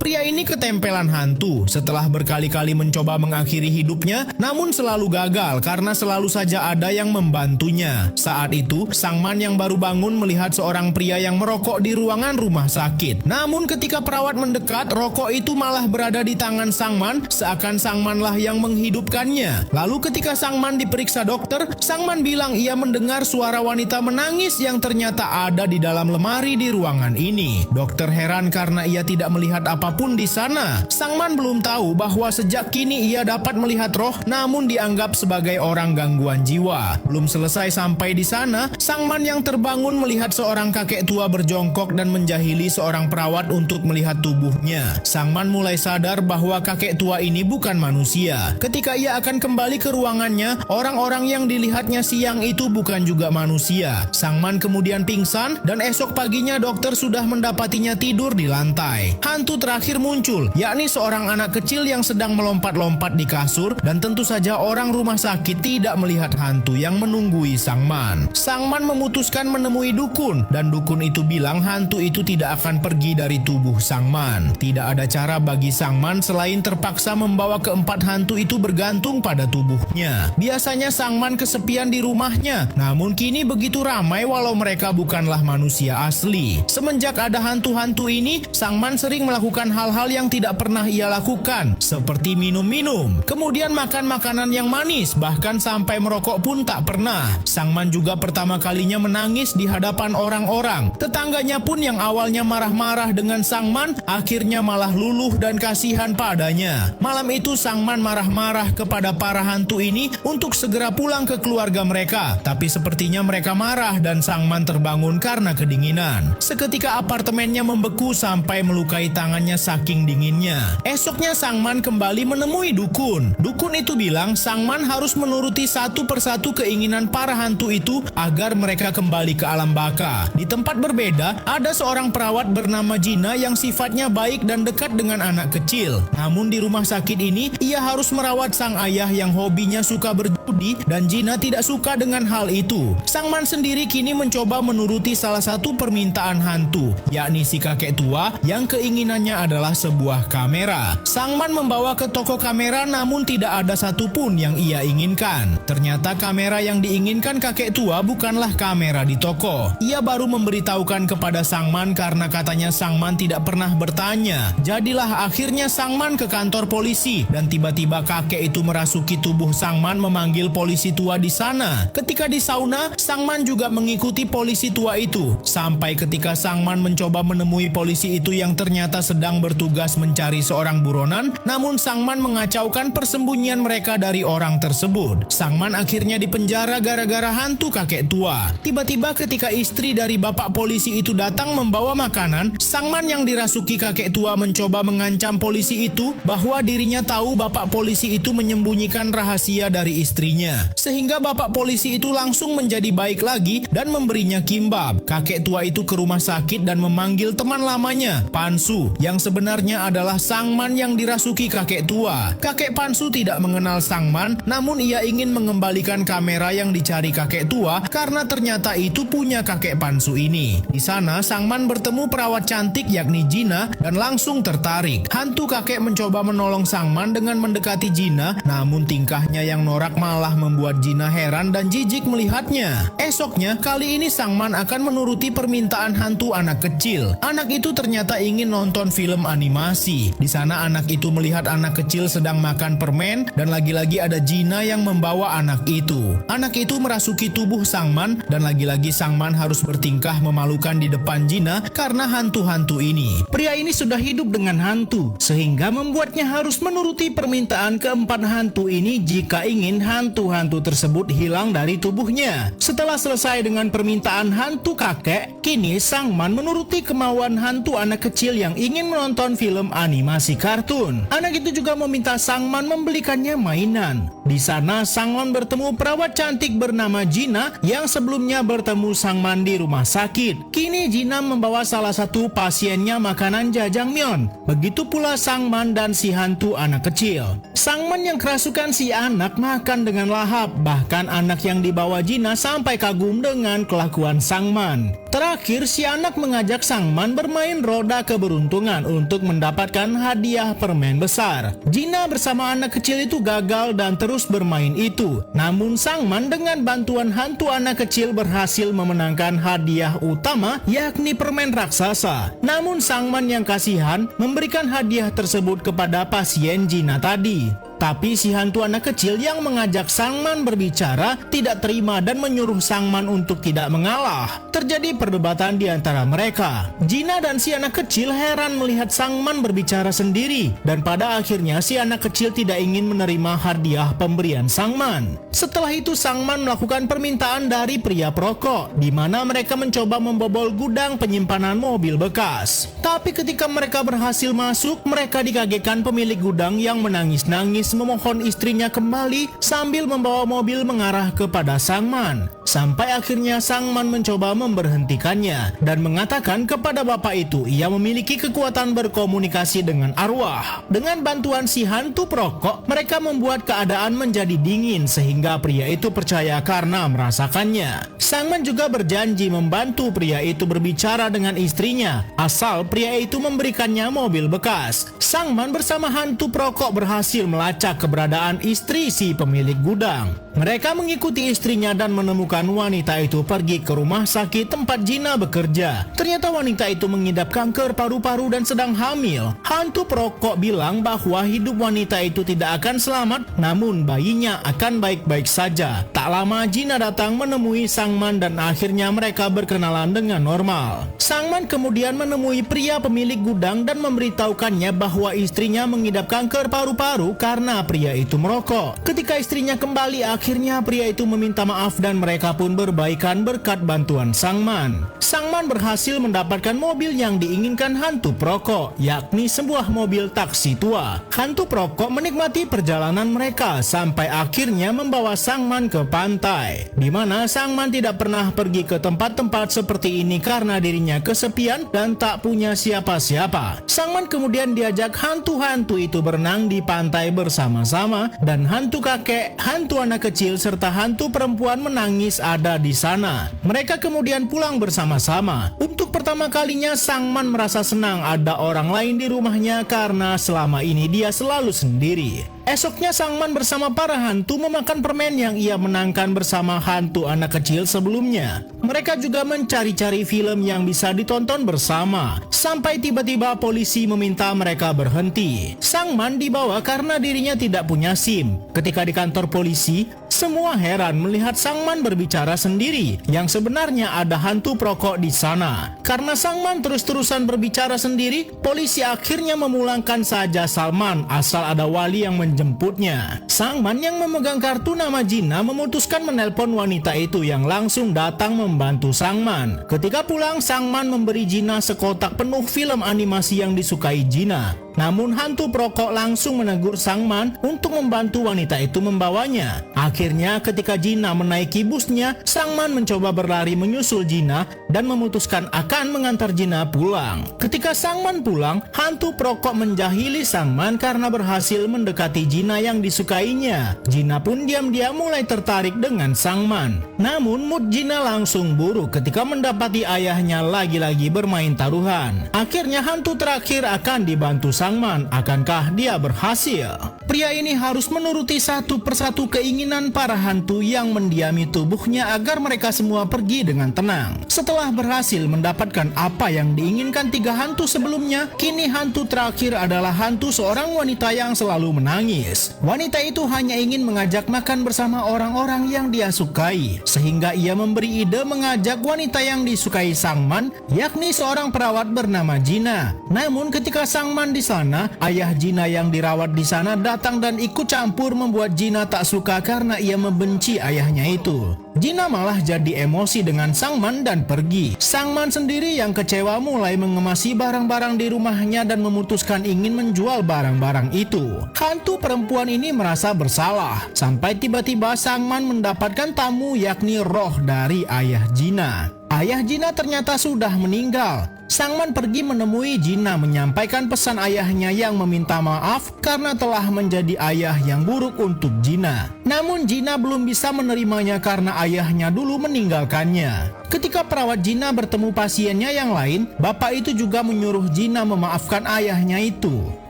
Pria ini ketempelan hantu setelah berkali-kali mencoba mengakhiri hidupnya, namun selalu gagal karena selalu saja ada yang membantunya. Saat itu, sang man yang baru bangun melihat seorang pria yang merokok di ruangan rumah sakit. Namun ketika perawat mendekat, rokok itu malah berada di tangan sang man, seakan sang manlah yang menghidupkannya. Lalu ketika sang man diperiksa dokter, sang man bilang ia mendengar suara wanita menangis yang ternyata ada di dalam lemari di ruangan ini. Dokter heran karena ia tidak melihat apapun di sana. Sang man belum tahu bahwa sejak kini ia dapat melihat roh, namun dianggap sebagai orang gangguan jiwa. Belum selesai sampai di sana, sang man yang terbangun melihat seorang kakek tua berjongkok dan menjahili seorang perawat untuk melihat tubuhnya. Sang man mulai sadar bahwa kakek tua ini bukan manusia. Ketika ia akan kembali ke ruangannya, orang-orang yang dilihatnya siang itu bukan juga manusia. Sang man kemudian pingsan dan esok paginya dokter sudah mendapatinya tidur di lantai. Hantu terakhir muncul, yakni seorang anak kecil yang sedang melompat-lompat di kasur, dan tentu saja orang rumah sakit tidak melihat hantu yang menunggui sang man. Sang man memutuskan menemui dukun, dan dukun itu bilang hantu itu tidak akan pergi dari tubuh sang man. Tidak ada cara bagi sang man selain terpaksa membawa keempat hantu itu bergantung pada tubuhnya. Biasanya sang man kesepian di rumahnya, namun kini begitu ramai walau mereka bukanlah manusia asli. Semenjak ada hantu-hantu ini, sang man sering melakukan hal-hal yang tidak pernah ia lakukan, seperti minum-minum, kemudian makan makanan yang manis, bahkan sampai merokok pun tak pernah. Sang man juga pertama kalinya menangis di hadapan orang-orang. Tetangganya pun yang awalnya marah-marah dengan sang man, akhirnya malah luluh dan kasihan padanya. Malam itu sang man marah-marah kepada para hantu ini untuk segera pulang ke keluarga mereka, tapi sepertinya mereka marah dan sang man terbangun karena kedinginan. Seketika apartemennya membeku sampai melukai tangannya saking dinginnya. Esoknya sang man kembali menemui dukun. Dukun itu bilang sang man harus menuruti satu persatu keinginan para hantu itu agar mereka kembali ke alam baka. Di tempat berbeda, ada seorang perawat bernama Gina yang sifatnya baik dan dekat dengan anak kecil. Namun di rumah sakit ini, ia harus merawat sang ayah yang hobinya suka berjudi, dan Gina tidak suka dengan hal itu. Sang man sendiri kini mencoba menuruti salah satu permintaan hantu, yakni si kakek tua yang keinginannya adalah sebuah kamera. Sang man membawa ke toko kamera, namun tidak ada satupun yang ia inginkan. Ternyata kamera yang diinginkan kakek tua bukanlah kamera di toko. Ia baru memberitahukan kepada sang man karena katanya sang man tidak pernah bertanya. Jadilah akhirnya sang man ke kantor polisi, dan tiba-tiba kakek itu merasuki tubuh sang man memanggil polisi tua di sana. Ketika di sauna, sang man juga mengikuti polisi tua itu. Sampai ketika sang man mencoba menemui polisi itu yang ternyata sedang bertugas mencari seorang buronan, namun sang man mengacaukan persembunyian mereka dari orang tersebut. Sang man akhirnya dipenjara gara-gara hantu kakek tua. Tiba-tiba ketika istri dari bapak polisi itu datang membawa makanan, sang man yang dirasuki kakek tua mencoba mengancam polisi itu bahwa dirinya tahu bapak polisi itu menyembunyikan rahasia dari istrinya. Sehingga bapak polisi itu langsung menjadi baik lagi dan memberinya kimbab. Kakek tua itu ke rumah sakit dan memanggil teman lamanya, Pansu, yang sebenarnya adalah sang man yang dirasuki kakek tua. Kakek Pansu tidak mengenal sang man, namun ia ingin mengembalikan kamera yang dicari kakek tua karena ternyata itu punya kakek Pansu ini. Di sana sang man bertemu perawat cantik yakni Gina dan langsung tertarik. Hantu kakek mencoba menolong sang man dengan mendekati Gina, namun tingkahnya yang norak malah membuat Gina heran dan jijik melihatnya. Esoknya, kali ini sang man akan menuruti permintaan hantu anak kecil. Anak itu ternyata ingin nonton film animasi. Di sana anak itu melihat anak kecil sedang makan permen dan lagi-lagi ada Gina yang membawa anak itu. Anak itu merasuki tubuh sang man dan lagi-lagi sang man harus bertingkah memalukan di depan Gina karena hantu-hantu ini. Pria ini sudah hidup dengan hantu sehingga membuatnya harus menuruti permintaan keempat hantu ini jika ingin hantu-hantu tersebut hilang dari tubuhnya. Setelah selesai dengan permintaan hantu kakek, kini sang man menuruti kemauan hantu anak kecil yang ingin menonton film animasi kartun. Anak itu juga meminta sang man membelikannya mainan. Di sana sang man bertemu perawat cantik bernama Gina yang sebelumnya bertemu sang man di rumah sakit. Kini Gina membawa salah satu pasiennya makanan jajangmyeon. Begitu pula sang man dan si hantu anak kecil. Sang man yang kerasukan si anak makan dengan lahap. Bahkan anak yang dibawa Gina sampai kagum dengan kelakuan sang man. Terakhir, si anak mengajak Sangman bermain roda keberuntungan untuk mendapatkan hadiah permen besar. Gina bersama anak kecil itu gagal dan terus bermain itu. Namun Sangman dengan bantuan hantu anak kecil berhasil memenangkan hadiah utama, yakni permen raksasa. Namun Sangman yang kasihan memberikan hadiah tersebut kepada pasien Gina tadi. Tapi si hantu anak kecil yang mengajak Sangman berbicara tidak terima dan menyuruh Sangman untuk tidak mengalah. Terjadi perdebatan di antara mereka. Gina dan si anak kecil heran melihat Sangman berbicara sendiri, dan pada akhirnya si anak kecil tidak ingin menerima hadiah pemberian Sangman. Setelah itu Sangman melakukan permintaan dari pria perokok, di mana mereka mencoba membobol gudang penyimpanan mobil bekas. Tapi ketika mereka berhasil masuk, mereka dikagetkan pemilik gudang yang menangis-nangis memohon istrinya kembali sambil membawa mobil mengarah kepada Sangman. Sampai akhirnya Sangman mencoba memberhentikannya dan mengatakan kepada bapak itu ia memiliki kekuatan berkomunikasi dengan arwah. Dengan bantuan si hantu perokok, mereka membuat keadaan menjadi dingin sehingga pria itu percaya karena merasakannya. Sangman juga berjanji membantu pria itu berbicara dengan istrinya asal pria itu memberikannya mobil bekas. Sangman bersama hantu perokok berhasil melacak keberadaan istri si pemilik gudang. Mereka mengikuti istrinya dan menemukan wanita itu pergi ke rumah sakit tempat Gina bekerja. Ternyata wanita itu mengidap kanker paru-paru dan sedang hamil. Hantu perokok bilang bahwa hidup wanita itu tidak akan selamat, namun bayinya akan baik-baik saja. Tak lama Gina datang menemui Sangman dan akhirnya mereka berkenalan dengan normal. Sangman kemudian menemui pria pemilik gudang dan memberitahukannya bahwa istrinya mengidap kanker paru-paru karena pria itu merokok. Ketika istrinya kembali, akhirnya pria itu meminta maaf dan mereka pun berbaikan berkat bantuan Sangman. Sangman berhasil mendapatkan mobil yang diinginkan hantu perokok, yakni sebuah mobil taksi tua. Hantu perokok menikmati perjalanan mereka sampai akhirnya membawa Sangman ke pantai, di mana Sangman tidak pernah pergi ke tempat-tempat seperti ini karena dirinya kesepian dan tak punya siapa-siapa. Sangman kemudian diajak hantu-hantu itu berenang di pantai bersama-sama, dan hantu kakek, hantu anak kecil, serta hantu perempuan menangis ada di sana. Mereka kemudian pulang bersama-sama. Untuk pertama kalinya Sangman merasa senang ada orang lain di rumahnya karena selama ini dia selalu sendiri. Esoknya Sangman bersama para hantu memakan permen yang ia menangkan bersama hantu anak kecil sebelumnya. Mereka juga mencari-cari film yang bisa ditonton bersama. Sampai tiba-tiba polisi meminta mereka berhenti. Sangman dibawa karena dirinya tidak punya SIM. Ketika di kantor polisi, semua heran melihat Sangman berbicara sendiri, yang sebenarnya ada hantu perokok di sana. Karena Sangman terus-terusan berbicara sendiri, polisi akhirnya memulangkan saja Salman asal ada wali yang menjemputnya. Sangman yang memegang kartu nama Gina memutuskan menelpon wanita itu yang langsung datang membantu Sangman. Ketika pulang, Sangman memberi Gina sekotak penuh film animasi yang disukai Gina. Namun hantu perokok langsung menegur Sangman untuk membantu wanita itu membawanya. Akhirnya ketika Gina menaiki busnya, Sangman mencoba berlari menyusul Gina dan memutuskan akan mengantar Gina pulang. Ketika Sangman pulang, hantu perokok menjahili Sangman karena berhasil mendekati Gina yang disukainya. Gina pun diam-diam mulai tertarik dengan Sangman. Namun mood Gina langsung buruk ketika mendapati ayahnya lagi-lagi bermain taruhan. Akhirnya hantu terakhir akan dibantu Sangman. Akankah dia berhasil? Pria ini harus menuruti satu persatu keinginan para hantu yang mendiami tubuhnya agar mereka semua pergi dengan tenang. Setelah berhasil mendapatkan apa yang diinginkan tiga hantu sebelumnya, kini hantu terakhir adalah hantu seorang wanita yang selalu menangis. Wanita itu hanya ingin mengajak makan bersama orang-orang yang dia sukai, sehingga ia memberi ide mengajak wanita yang disukai Sangman, yakni seorang perawat bernama Gina. Namun ketika Sangman di sana, ayah Gina yang dirawat di sana datang dan ikut campur membuat Gina tak suka karena ia membenci ayahnya itu. Gina malah jadi emosi dengan Sangman dan pergi. Sangman sendiri yang kecewa mulai mengemasi barang-barang di rumahnya dan memutuskan ingin menjual barang-barang itu. Hantu perempuan ini merasa bersalah sampai tiba-tiba Sangman mendapatkan tamu, yakni roh dari ayah Gina. Ayah Gina ternyata sudah meninggal. Sangman pergi menemui Gina menyampaikan pesan ayahnya yang meminta maaf karena telah menjadi ayah yang buruk untuk Gina. Namun Gina belum bisa menerimanya karena ayahnya dulu meninggalkannya. Ketika perawat Gina bertemu pasiennya yang lain, bapak itu juga menyuruh Gina memaafkan ayahnya itu.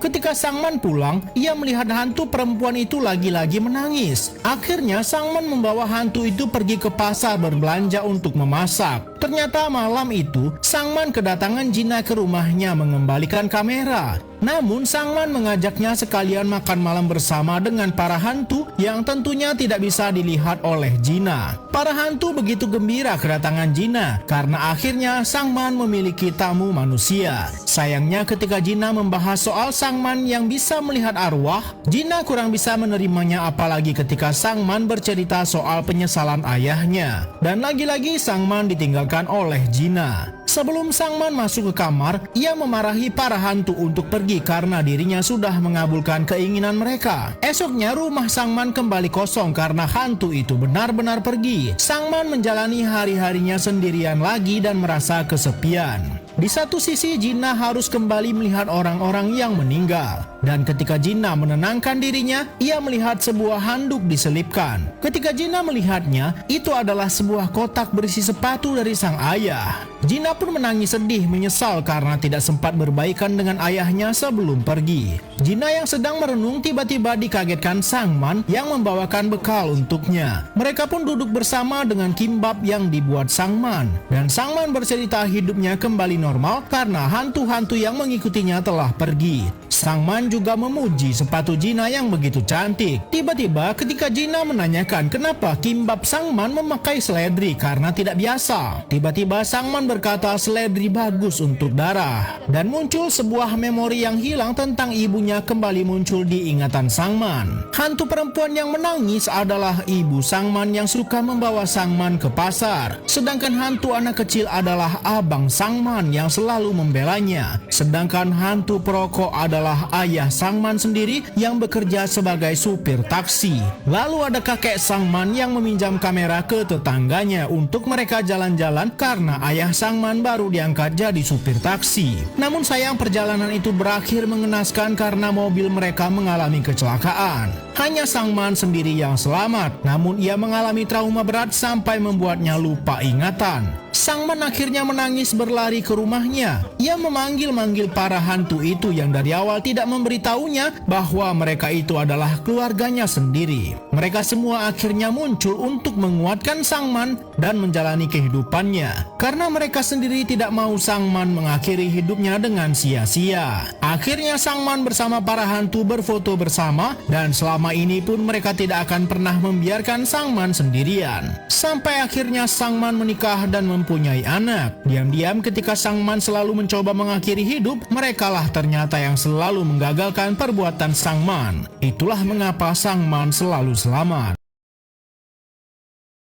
Ketika Sangman pulang, ia melihat hantu perempuan itu lagi-lagi menangis. Akhirnya Sangman membawa hantu itu pergi ke pasar berbelanja untuk memasak. Ternyata malam itu, Sangman kedatangan Gina ke rumahnya mengembalikan kamera. Namun Sangman mengajaknya sekalian makan malam bersama dengan para hantu yang tentunya tidak bisa dilihat oleh Gina. Para hantu begitu gembira kedatangan Gina karena akhirnya Sangman memiliki tamu manusia. Sayangnya ketika Gina membahas soal Sangman yang bisa melihat arwah, Gina kurang bisa menerimanya apalagi ketika Sangman bercerita soal penyesalan ayahnya. Dan lagi-lagi Sangman ditinggalkan oleh Gina. Sebelum Sangman masuk ke kamar, ia memarahi para hantu untuk pergi karena dirinya sudah mengabulkan keinginan mereka. Esoknya rumah Sangman kembali kosong karena hantu itu benar-benar pergi. Sangman menjalani hari-harinya sendirian lagi dan merasa kesepian. Di satu sisi Gina harus kembali melihat orang-orang yang meninggal. Dan ketika Gina menenangkan dirinya, ia melihat sebuah handuk diselipkan. Ketika Gina melihatnya, itu adalah sebuah kotak berisi sepatu dari sang ayah. Gina pun menangis sedih menyesal karena tidak sempat berbaikan dengan ayahnya sebelum pergi. Gina yang sedang merenung tiba-tiba dikagetkan Sangman yang membawakan bekal untuknya. Mereka pun duduk bersama dengan kimbab yang dibuat Sangman. Dan Sangman bercerita hidupnya kembali normal karena hantu-hantu yang mengikutinya telah pergi. Sangman juga memuji sepatu Gina yang begitu cantik. Tiba-tiba ketika Gina menanyakan kenapa kimbab Sangman memakai seledri karena tidak biasa. Tiba-tiba Sangman berkata seledri bagus untuk darah. Dan muncul sebuah memori yang hilang tentang ibunya kembali muncul di ingatan Sangman. Hantu perempuan yang menangis adalah ibu Sangman yang suka membawa Sangman ke pasar. Sedangkan hantu anak kecil adalah abang Sangman yang selalu membelanya. Sedangkan hantu perokok adalah ayah Sangman sendiri yang bekerja sebagai supir taksi. Lalu ada kakek Sangman yang meminjam kamera ke tetangganya untuk mereka jalan-jalan karena ayah Sangman baru diangkat jadi supir taksi. Namun sayang perjalanan itu berakhir mengenaskan karena mobil mereka mengalami kecelakaan. Hanya Sangman sendiri yang selamat, namun ia mengalami trauma berat sampai membuatnya lupa ingatan. Sangman akhirnya menangis berlari ke rumahnya. Ia memanggil-manggil para hantu itu yang dari awal tidak memberitahunya bahwa mereka itu adalah keluarganya sendiri. Mereka semua akhirnya muncul untuk menguatkan Sangman dan menjalani kehidupannya. Karena mereka sendiri tidak mau Sangman mengakhiri hidupnya dengan sia-sia. Akhirnya Sangman bersama para hantu berfoto bersama dan selama ini pun mereka tidak akan pernah membiarkan Sangman sendirian. Sampai akhirnya Sangman menikah dan mempunyai anak. Diam-diam ketika Sangman selalu mencoba mengakhiri hidup, merekalah ternyata yang selalu menggagalkan perbuatan Sangman. Itulah mengapa Sangman selalu selamat.